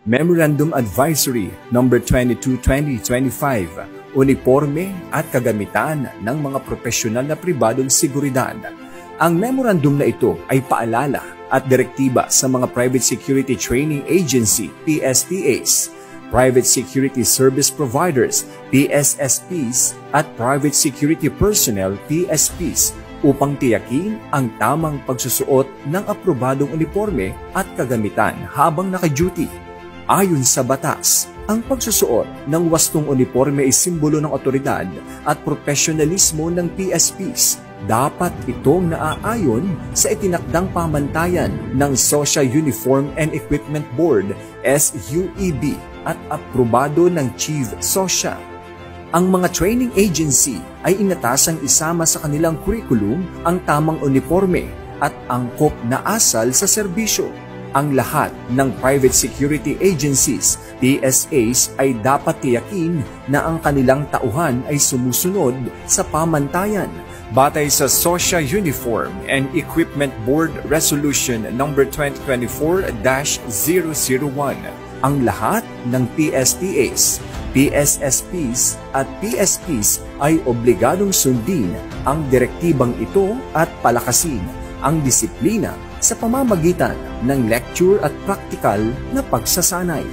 Memorandum Advisory No. 22/2025, Uniporme at Kagamitan ng mga Profesional na Pribadong Seguridad. Ang memorandum na ito ay paalala at direktiba sa mga Private Security Training Agency (PSTAs), Private Security Service Providers (PSSPs) at Private Security Personnel (PSPs) upang tiyakin ang tamang pagsusuot ng aprobadong uniforme at kagamitan habang naka-duty. Ayon sa batas, ang pagsusuot ng wastong uniforme ay simbolo ng otoridad at profesionalismo ng PSPs. Dapat itong naaayon sa itinakdang pamantayan ng Social Uniform and Equipment Board (SUEB) at aprobado ng Chief SOSYA. Ang mga training agency ay inatasang isama sa kanilang curriculum ang tamang uniforme at angkop na asal sa serbisyo. Ang lahat ng private security agencies, PSAs, ay dapat tiyakin na ang kanilang tauhan ay sumusunod sa pamantayan batay sa SOSYA Uniform and Equipment Board Resolution No. 2024-001. Ang lahat ng PSTAs, PSSPs at PSPs ay obligadong sundin ang direktibang ito at palakasin ang disiplina sa pamamagitan ng lecture at practical na pagsasanay.